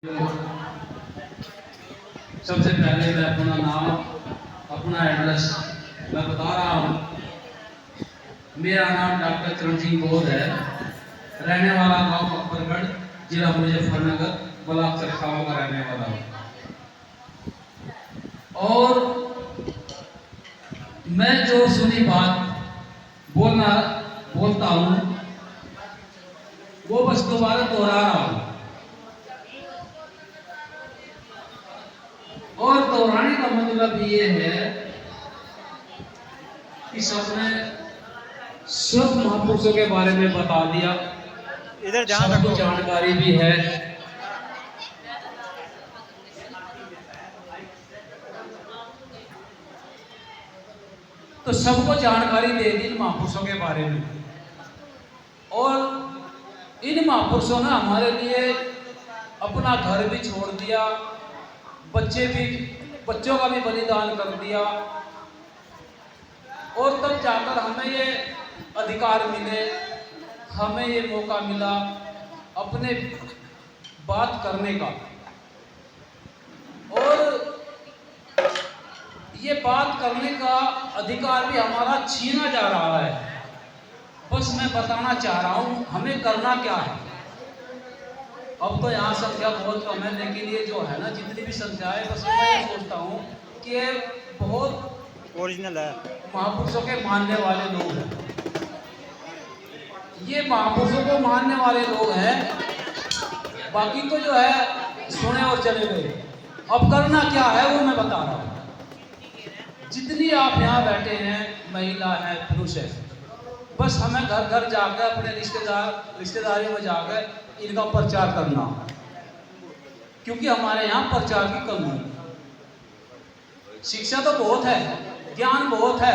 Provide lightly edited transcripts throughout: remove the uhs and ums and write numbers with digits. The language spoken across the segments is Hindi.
सबसे पहले मैं अपना नाम, अपना एड्रेस मैं बता रहा हूँ। मेरा नाम डॉक्टर चरणजीत बोध है, रहने वाला गांव अकबरगढ़, जिला मुजफ्फरनगर, ब्लॉक चरखावा का रहने वाला हूँ। और मैं जो सुनी बात बोलता हूँ वो बस दोबारा दोहरा रहा हूँ। और दोहराने का मतलब ये है कि सबने सब महापुरुषों के बारे में बता दिया, इधर ध्यान सबको रखो। जानकारी भी है। तो सबको जानकारी दे दी महापुरुषों के बारे में। और इन महापुरुषों ने हमारे लिए अपना घर भी छोड़ दिया, बच्चों का भी बलिदान कर दिया। और तब जाकर हमें ये अधिकार मिले, हमें ये मौका मिला अपने बात करने का। और ये बात करने का अधिकार भी हमारा छीना जा रहा है। बस मैं बताना चाह रहा हूँ हमें करना क्या है। अब तो यहाँ संख्या बहुत कम है, लेकिन ये जो है ना, जितनी भी संख्या है, बस मैं ये सोचता हूँ कि ये बहुत ओरिजिनल है। महापुरुषों के मानने वाले लोग हैं। ये महापुरुषों को मानने वाले लोग हैं, बाकी तो जो है सुने और चले गए। अब करना क्या है वो मैं बता रहा हूँ। जितनी आप यहाँ बैठे हैं, महिला है, पुरुष है, बस हमें घर घर जाकर अपने रिश्तेदारियों में जाकर इनका प्रचार करना, क्योंकि हमारे यहाँ प्रचार की कमी है। शिक्षा तो बहुत है, ज्ञान बहुत है,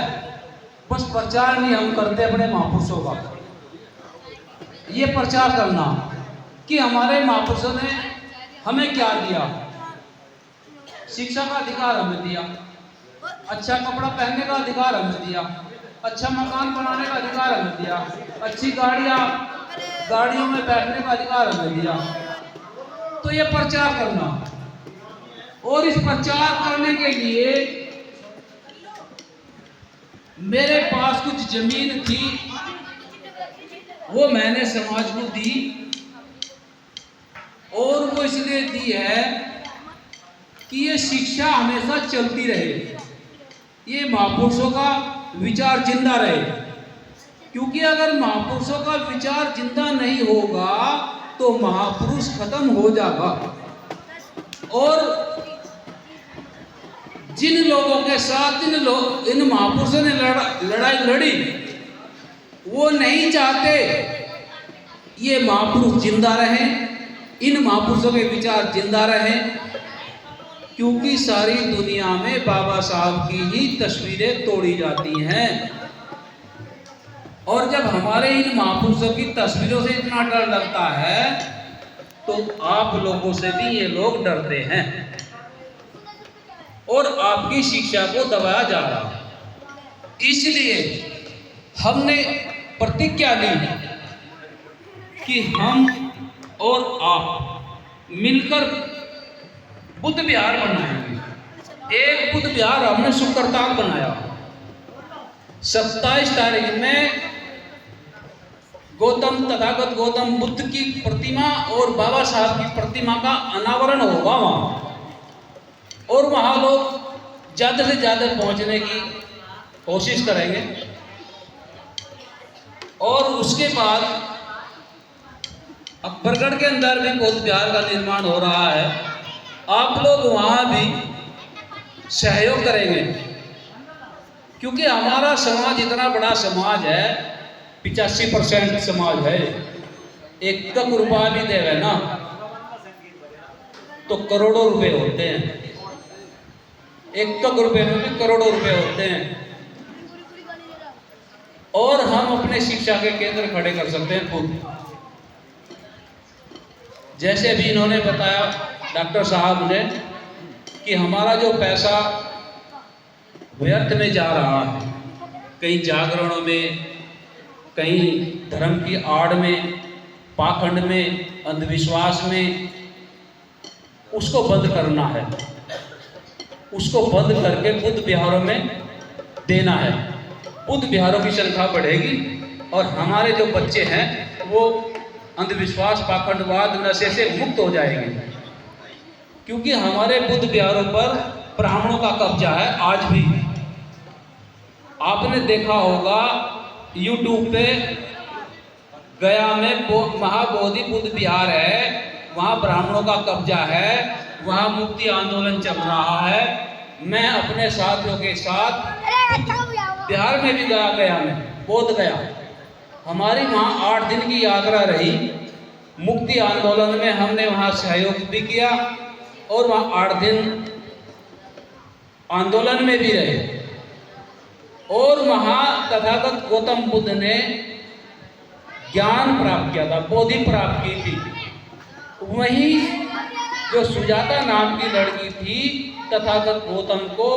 बस प्रचार नहीं हम करते अपने महापुरुषों का। ये प्रचार करना कि हमारे महापुरुषों ने हमें क्या दिया। शिक्षा का अधिकार हमें दिया, अच्छा कपड़ा पहनने का अधिकार हमें दिया, अच्छा मकान बनाने का अधिकार हमें दिया, अच्छी गाड़ियों में बैठने का अधिकार हमें दिया। तो ये प्रचार करना, और इस प्रचार करने के लिए मेरे पास कुछ जमीन थी, वो मैंने समाज को दी। और वो इसलिए दी है कि ये शिक्षा हमेशा चलती रहे, ये महापुरुषों का विचार जिंदा रहे। क्योंकि अगर महापुरुषों का विचार जिंदा नहीं होगा तो महापुरुष खत्म हो जाएगा। और जिन लोगों के साथ इन महापुरुषों ने लड़ाई लड़ी, वो नहीं चाहते ये महापुरुष जिंदा रहें, इन महापुरुषों के विचार जिंदा रहें। क्योंकि सारी दुनिया में बाबा साहब की ही तस्वीरें तोड़ी जाती हैं। और जब हमारे इन महापुरुषों की तस्वीरों से इतना डर लगता है, तो आप लोगों से भी ये लोग डरते हैं, और आपकी शिक्षा को दबाया जा रहा है। इसलिए हमने प्रतिज्ञा ली कि हम और आप मिलकर बुद्ध विहार बनाएंगे। एक बुद्ध विहार हमने शुक्रताल बनाया। 27 तारीख में तथागत गौतम बुद्ध की प्रतिमा और बाबा साहब की प्रतिमा का अनावरण होगा वहां, और वहां लोग ज्यादा से ज्यादा पहुंचने की कोशिश करेंगे। और उसके बाद अकबरगढ़ के अंदर भी बौद्ध विहार का निर्माण हो रहा है। आप लोग वहां भी सहयोग करेंगे, क्योंकि हमारा समाज इतना बड़ा समाज है, 85% समाज है। एक रुपया भी देवे ना तो करोड़ों रुपए होते हैं, एक रुपए में भी करोड़ों रुपए होते हैं। और हम अपने शिक्षा के केंद्र खड़े कर सकते हैं खुद। जैसे भी इन्होंने बताया डॉक्टर साहब ने कि हमारा जो पैसा व्यर्थ में जा रहा है, कहीं जागरणों में, कहीं धर्म की आड़ में, पाखंड में, अंधविश्वास में, उसको बंद करना है, उसको बंद करके बुद्ध विहारों में देना है। बुद्ध विहारों की संख्या बढ़ेगी और हमारे जो बच्चे हैं वो अंधविश्वास, पाखंडवाद, नशे से मुक्त हो जाएंगे। क्योंकि हमारे बुद्ध विहारों पर ब्राह्मणों का कब्जा है आज भी। आपने देखा होगा यूट्यूब पे, गया में महाबोधि बुद्ध विहार है, वहाँ ब्राह्मणों का कब्जा है, वहाँ मुक्ति आंदोलन चल रहा है। मैं अपने साथियों के साथ बिहार में भी गया में बोध गया। हमारी वहाँ 8 दिन की यात्रा रही। मुक्ति आंदोलन में हमने वहाँ सहयोग भी किया और वहाँ 8 दिन आंदोलन में भी रहे। और वहाँ तथागत गौतम बुद्ध ने ज्ञान प्राप्त किया था, बोधि प्राप्त की थी। वहीं जो सुजाता नाम की लड़की थी, तथागत गौतम को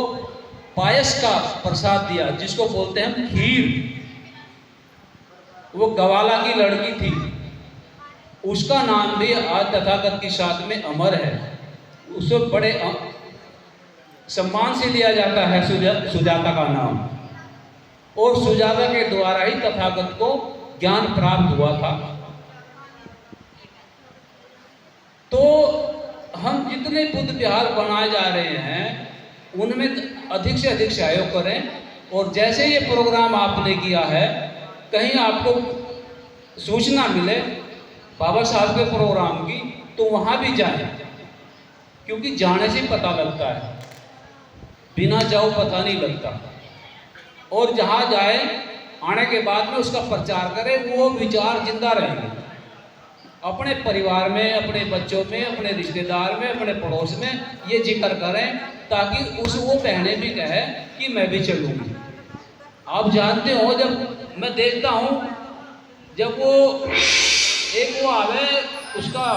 पायस का प्रसाद दिया, जिसको बोलते हैं खीर। वो गवाला की लड़की थी, उसका नाम भी आज तथागत के साथ में अमर है। उसे बड़े सम्मान से लिया जाता है सुजाता का नाम। और सुजाता के द्वारा ही तथागत को ज्ञान प्राप्त हुआ था। तो हम जितने बुद्ध विहार बनाए जा रहे हैं उनमें अधिक से अधिक सहयोग करें। और जैसे ये प्रोग्राम आपने किया है, कहीं आपको सूचना मिले बाबा साहब के प्रोग्राम की, तो वहाँ भी जाएं, क्योंकि जाने से पता लगता है, बिना जाओ पता नहीं लगता। और जहाँ जाए आने के बाद में उसका प्रचार करें, वो विचार जिंदा रहेंगे अपने परिवार में, अपने बच्चों में, अपने रिश्तेदार में, अपने पड़ोस में ये जिक्र करें, ताकि वो बहनें भी कहे कि मैं भी चलूँगी। आप जानते हो, जब मैं देखता हूँ, जब वो एक वो आवे उसका